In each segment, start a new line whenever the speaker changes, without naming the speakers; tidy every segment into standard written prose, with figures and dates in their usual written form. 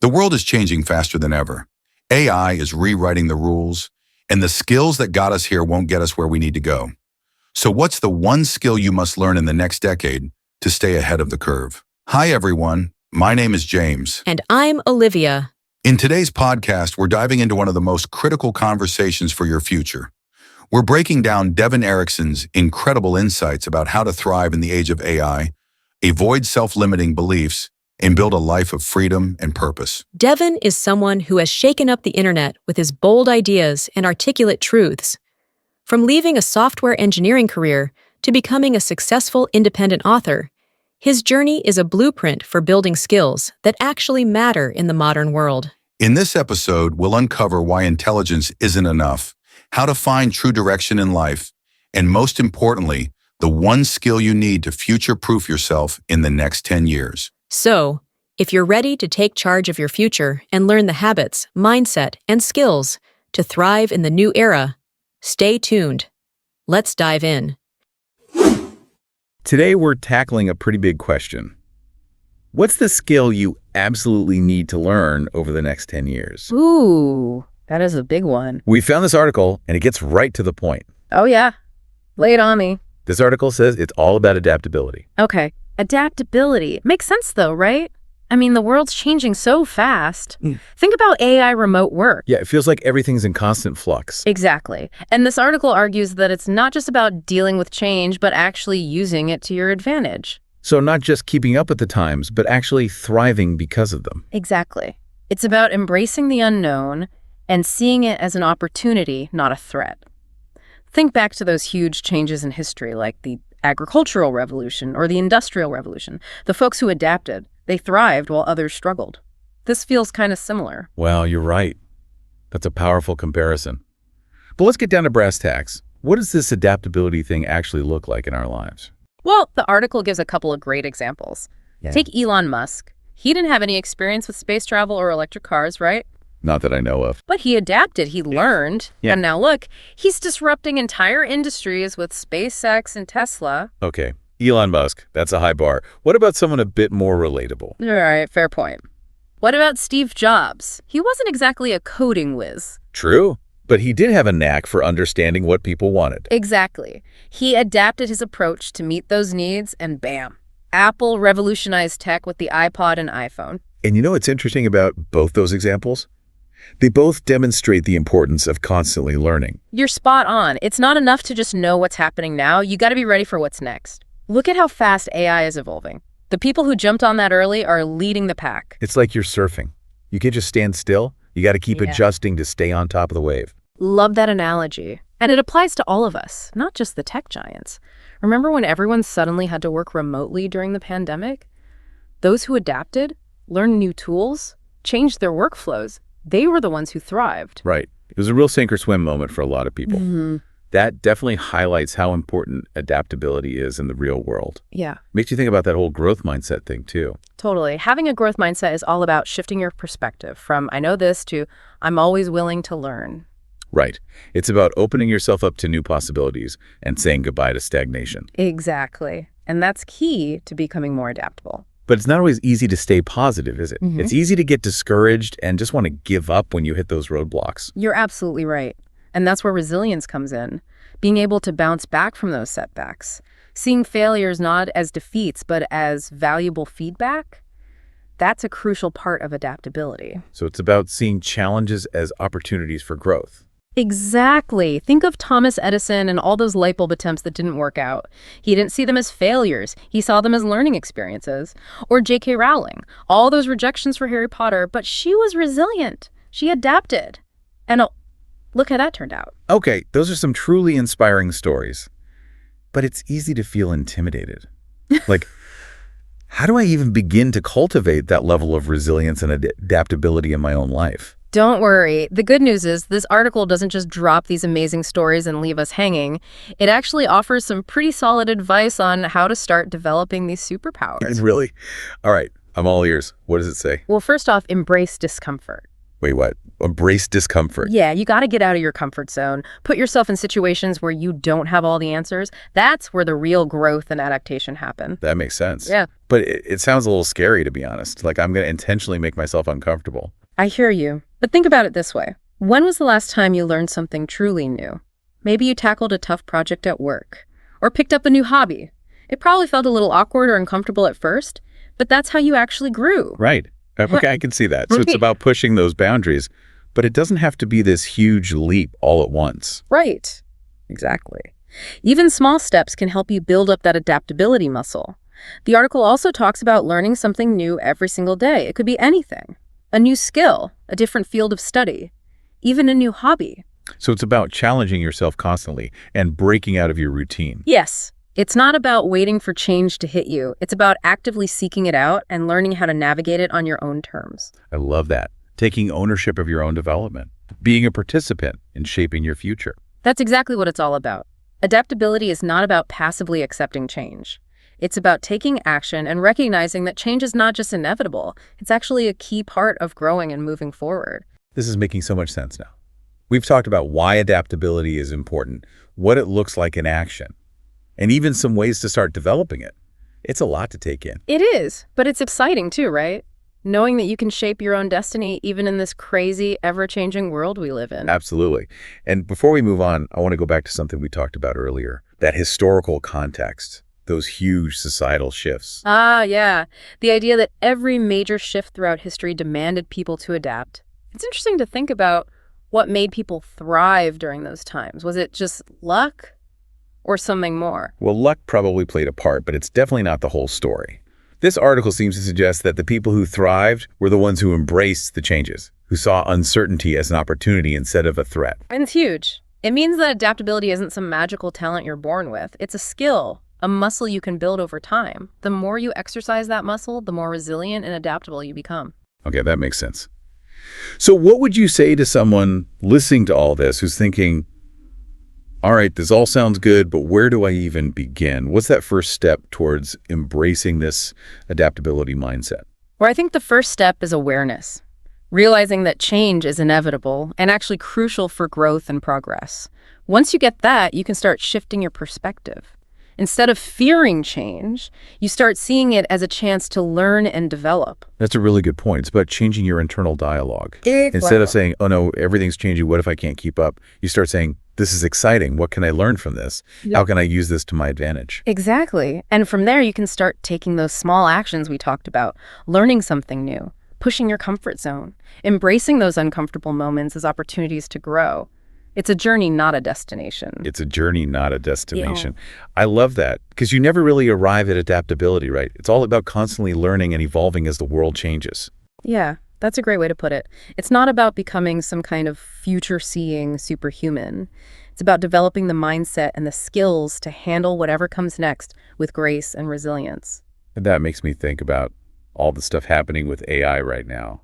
The world is changing faster than ever. AI is rewriting the rules, and the skills that got us here won't get us where we need to go. So what's the one skill you must learn in the next decade to stay ahead of the curve? Hi, everyone. My name is James.
And I'm Olivia.
In today's podcast, we're diving into one of the most critical conversations for your future. We're breaking down Devin Erickson's incredible insights about how to thrive in the age of AI, avoid self-limiting beliefs, and build a life of freedom and purpose.
Devin is someone who has shaken up the internet with his bold ideas and articulate truths. From leaving a software engineering career to becoming a successful independent author, his journey is a blueprint for building skills that actually matter in the modern world.
In this episode, we'll uncover why intelligence isn't enough, how to find true direction in life, and most importantly, the one skill you need to future-proof yourself in the next 10 years.
So, if you're ready to take charge of your future and learn the habits, mindset, and skills to thrive in the new era, stay tuned. Let's dive in.
Today, we're tackling a pretty big question. What's the skill you absolutely need to learn over the next 10 years?
Ooh, that is a big one.
We found this article, and it gets right to the point.
Oh, yeah. Lay it on me.
This article says it's all about adaptability.
Okay. Adaptability. Makes sense, though, right? I mean, the world's changing so fast. Think about AI remote work.
Yeah, it feels like everything's in constant flux.
Exactly. And this article argues that it's not just about dealing with change, but actually using it to your advantage.
So not just keeping up with the times, but actually thriving because of them.
Exactly. It's about embracing the unknown and seeing it as an opportunity, not a threat. Think back to those huge changes in history, like the agricultural revolution or the industrial revolution. The folks who adapted, they thrived while others struggled. This feels kind of similar.
Wow, you're right. That's a powerful comparison. But let's get down to brass tacks. What does this adaptability thing actually look like in our lives?
Well, the article gives a couple of great examples. Yeah. Take Elon Musk. He didn't have any experience with space travel or electric cars, right?
Not that I know of.
But he adapted, he learned, and now look, he's disrupting entire industries with SpaceX and Tesla.
Okay, Elon Musk, that's a high bar. What about someone a bit more relatable?
All right, fair point. What about Steve Jobs? He wasn't exactly a coding whiz.
True, but he did have a knack for understanding what people wanted.
Exactly. He adapted his approach to meet those needs, and bam, Apple revolutionized tech with the iPod and iPhone.
And you know what's interesting about both those examples? They both demonstrate the importance of constantly learning.
You're spot on. It's not enough to just know what's happening now. You got to be ready for what's next. Look at how fast AI is evolving. The people who jumped on that early are leading the pack.
It's like you're surfing. You can't just stand still. You got to keep adjusting to stay on top of the wave.
Love that analogy. And it applies to all of us, not just the tech giants. Remember when everyone suddenly had to work remotely during the pandemic? Those who adapted, learned new tools, changed their workflows, they were the ones who thrived.
Right. It was a real sink or swim moment for a lot of people.
Mm-hmm.
That definitely highlights how important adaptability is in the real world.
Yeah.
Makes you think about that whole growth mindset thing, too.
Totally. Having a growth mindset is all about shifting your perspective from I know this to I'm always willing to learn.
Right. It's about opening yourself up to new possibilities and saying goodbye to stagnation.
Exactly. And that's key to becoming more adaptable.
But it's not always easy to stay positive, is it?
Mm-hmm.
It's easy to get discouraged and just want to give up when you hit those roadblocks.
You're absolutely right. And that's where resilience comes in. Being able to bounce back from those setbacks. Seeing failures not as defeats, but as valuable feedback. That's a crucial part of adaptability.
So it's about seeing challenges as opportunities for growth.
Exactly. Think of Thomas Edison and all those light bulb attempts that didn't work out. He didn't see them as failures. He saw them as learning experiences. Or J.K. Rowling. All those rejections for Harry Potter, but she was resilient. She adapted. And look how that turned out.
Okay, those are some truly inspiring stories. But it's easy to feel intimidated. Like, how do I even begin to cultivate that level of resilience and adaptability in my own life?
Don't worry. The good news is this article doesn't just drop these amazing stories and leave us hanging. It actually offers some pretty solid advice on how to start developing these superpowers.
Really? All right, I'm all ears. What does it say?
Well, first off, embrace discomfort.
Wait, what? Embrace discomfort.
Yeah, you got to get out of your comfort zone. Put yourself in situations where you don't have all the answers. That's where the real growth and adaptation happen.
That makes sense.
Yeah.
But it sounds a little scary, to be honest. Like I'm going to intentionally make myself uncomfortable.
I hear you. But think about it this way. When was the last time you learned something truly new? Maybe you tackled a tough project at work or picked up a new hobby. It probably felt a little awkward or uncomfortable at first, but that's how you actually grew.
Right. Okay, I can see that. So it's
Right.
about pushing those boundaries, but it doesn't have to be this huge leap all at once.
Right. Exactly. Even small steps can help you build up that adaptability muscle. The article also talks about learning something new every single day. It could be anything. A new skill, a different field of study, even a new hobby.
So it's about challenging yourself constantly and breaking out of your routine.
Yes, it's not about waiting for change to hit you. It's about actively seeking it out and learning how to navigate it on your own terms.
I love that. Taking ownership of your own development, being a participant in shaping your future.
That's exactly what it's all about. Adaptability is not about passively accepting change. It's about taking action and recognizing that change is not just inevitable. It's actually a key part of growing and moving forward.
This is making so much sense now. We've talked about why adaptability is important, what it looks like in action, and even some ways to start developing it. It's a lot to take in.
It is, but it's exciting too, right? Knowing that you can shape your own destiny even in this crazy, ever-changing world we live in.
Absolutely. And before we move on, I want to go back to something we talked about earlier, that historical context, those huge societal shifts.
Yeah. The idea that every major shift throughout history demanded people to adapt. It's interesting to think about what made people thrive during those times. Was it just luck or something more?
Well, luck probably played a part, but it's definitely not the whole story. This article seems to suggest that the people who thrived were the ones who embraced the changes, who saw uncertainty as an opportunity instead of a threat.
And it's huge. It means that adaptability isn't some magical talent you're born with. It's a skill, a muscle you can build over time. The more you exercise that muscle, the more resilient and adaptable you become.
Okay, that makes sense. So what would you say to someone listening to all this who's thinking, all right, this all sounds good, but where do I even begin? What's that first step towards embracing this adaptability mindset?
Well, I think the first step is awareness. Realizing that change is inevitable and actually crucial for growth and progress. Once you get that, you can start shifting your perspective. Instead of fearing change, you start seeing it as a chance to learn and develop.
That's a really good point. It's about changing your internal dialogue.
Exactly.
Instead of saying, oh no, everything's changing, what if I can't keep up? You start saying, this is exciting. What can I learn from this?
Yeah.
How can I use this to my advantage?
Exactly. And from there, you can start taking those small actions we talked about, learning something new, pushing your comfort zone, embracing those uncomfortable moments as opportunities to grow. It's a journey, not a destination.
It's a journey, not a destination. I love that because you never really arrive at adaptability, right? It's all about constantly learning and evolving as the world changes.
Yeah, that's a great way to put it. It's not about becoming some kind of future-seeing superhuman. It's about developing the mindset and the skills to handle whatever comes next with grace and resilience.
And that makes me think about all the stuff happening with AI right now.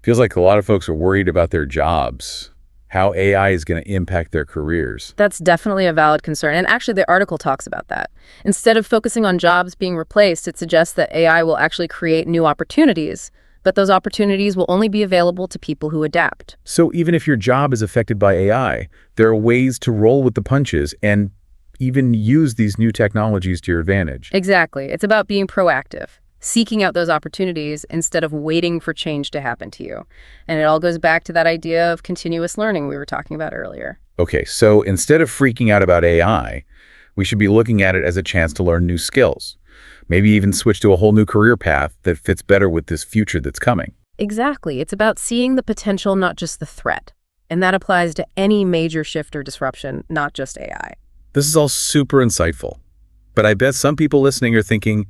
Feels like a lot of folks are worried about their jobs, how AI is going to impact their careers.
That's definitely a valid concern. And actually, the article talks about that. Instead of focusing on jobs being replaced, it suggests that AI will actually create new opportunities, but those opportunities will only be available to people who adapt.
So even if your job is affected by AI, there are ways to roll with the punches and even use these new technologies to your advantage.
Exactly. It's about being proactive, seeking out those opportunities instead of waiting for change to happen to you. And it all goes back to that idea of continuous learning we were talking about earlier.
Okay, so instead of freaking out about AI, we should be looking at it as a chance to learn new skills. Maybe even switch to a whole new career path that fits better with this future that's coming.
Exactly. It's about seeing the potential, not just the threat. And that applies to any major shift or disruption, not just AI.
This is all super insightful. But I bet some people listening are thinking,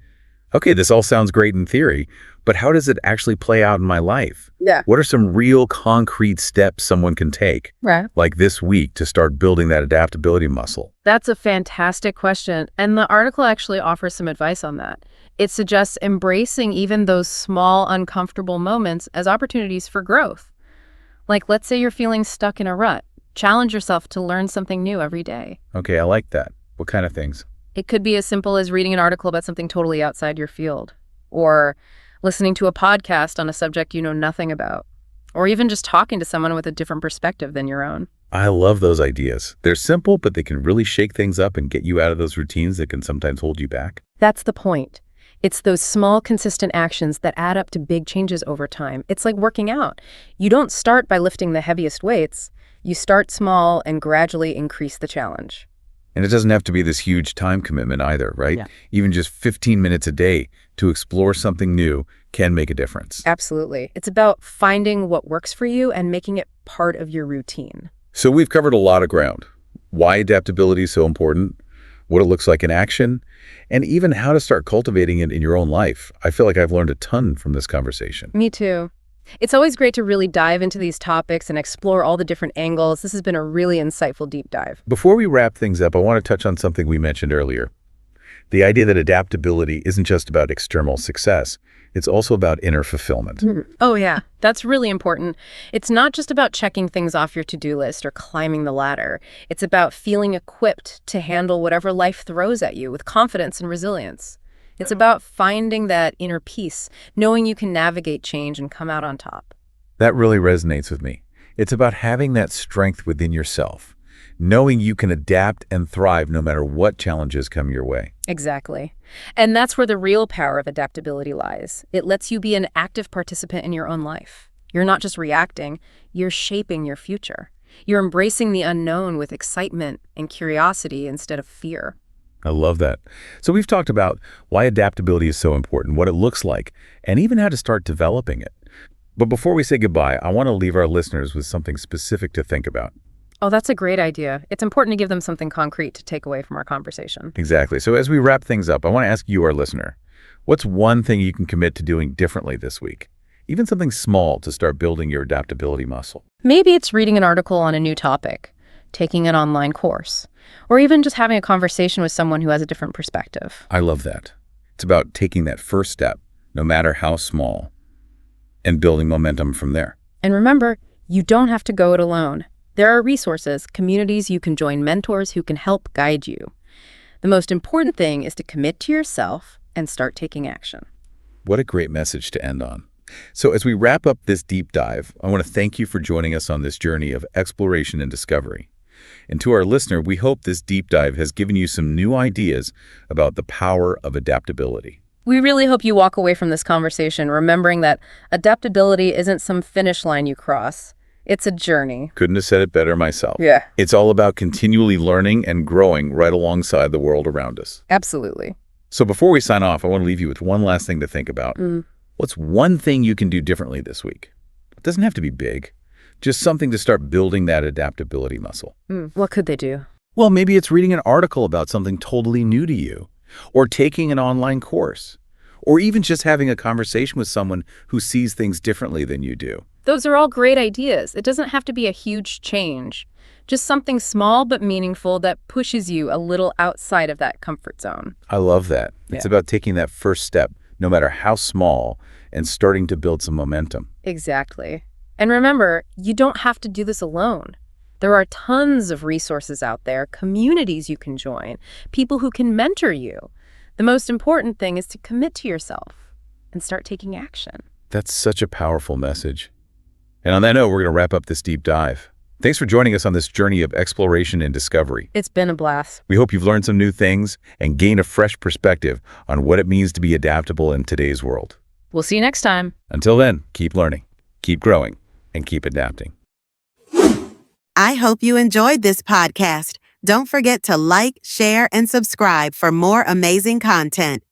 okay, this all sounds great in theory, but how does it actually play out in my life?
Yeah.
What are some real concrete steps someone can take,
Right.
like this week, to start building that adaptability muscle?
That's a fantastic question. And the article actually offers some advice on that. It suggests embracing even those small, uncomfortable moments as opportunities for growth. Like, let's say you're feeling stuck in a rut. Challenge yourself to learn something new every day.
Okay, I like that. What kind of things?
It could be as simple as reading an article about something totally outside your field, or listening to a podcast on a subject you know nothing about, or even just talking to someone with a different perspective than your own.
I love those ideas. They're simple, but they can really shake things up and get you out of those routines that can sometimes hold you back.
That's the point. It's those small, consistent actions that add up to big changes over time. It's like working out. You don't start by lifting the heaviest weights. You start small and gradually increase the challenge.
And it doesn't have to be this huge time commitment either, right?
Yeah.
Even just 15 minutes a day to explore something new can make a difference.
Absolutely. It's about finding what works for you and making it part of your routine.
So we've covered a lot of ground. Why adaptability is so important, what it looks like in action, and even how to start cultivating it in your own life. I feel like I've learned a ton from this conversation.
Me too. It's always great to really dive into these topics and explore all the different angles. This has been a really insightful deep dive.
Before we wrap things up, I want to touch on something we mentioned earlier. The idea that adaptability isn't just about external success. It's also about inner fulfillment.
Oh, yeah. That's really important. It's not just about checking things off your to-do list or climbing the ladder. It's about feeling equipped to handle whatever life throws at you with confidence and resilience. It's about finding that inner peace, knowing you can navigate change and come out on top.
That really resonates with me. It's about having that strength within yourself, knowing you can adapt and thrive no matter what challenges come your way.
Exactly. And that's where the real power of adaptability lies. It lets you be an active participant in your own life. You're not just reacting, you're shaping your future. You're embracing the unknown with excitement and curiosity instead of fear.
I love that. So we've talked about why adaptability is so important, what it looks like, and even how to start developing it. But before we say goodbye, I want to leave our listeners with something specific to think about.
Oh, that's a great idea. It's important to give them something concrete to take away from our conversation.
Exactly. So as we wrap things up, I want to ask you, our listener, what's one thing you can commit to doing differently this week? Even something small to start building your adaptability muscle.
Maybe it's reading an article on a new topic, taking an online course, or even just having a conversation with someone who has a different perspective.
I love that. It's about taking that first step, no matter how small, and building momentum from there.
And remember, you don't have to go it alone. There are resources, communities you can join, mentors who can help guide you. The most important thing is to commit to yourself and start taking action.
What a great message to end on. So as we wrap up this deep dive, I want to thank you for joining us on this journey of exploration and discovery. And to our listener, we hope this deep dive has given you some new ideas about the power of adaptability.
We really hope you walk away from this conversation remembering that adaptability isn't some finish line you cross. It's a journey.
Couldn't have said it better myself.
Yeah.
It's all about continually learning and growing right alongside the world around us.
Absolutely.
So before we sign off, I want to leave you with one last thing to think about. What's one thing you can do differently this week? It doesn't have to be big. Just something to start building that adaptability muscle.
What could they do?
Well, maybe it's reading an article about something totally new to you, or taking an online course, or even just having a conversation with someone who sees things differently than you do.
Those are all great ideas. It doesn't have to be a huge change. Just something small but meaningful that pushes you a little outside of that comfort zone.
I love that. It's about taking that first step, no matter how small, and starting to build some momentum.
Exactly. And remember, you don't have to do this alone. There are tons of resources out there, communities you can join, people who can mentor you. The most important thing is to commit to yourself and start taking action.
That's such a powerful message. And on that note, we're going to wrap up this deep dive. Thanks for joining us on this journey of exploration and discovery.
It's been a blast.
We hope you've learned some new things and gained a fresh perspective on what it means to be adaptable in today's world.
We'll see you next time.
Until then, keep learning, keep growing, and keep adapting.
I hope you enjoyed this podcast. Don't forget to like, share, and subscribe for more amazing content.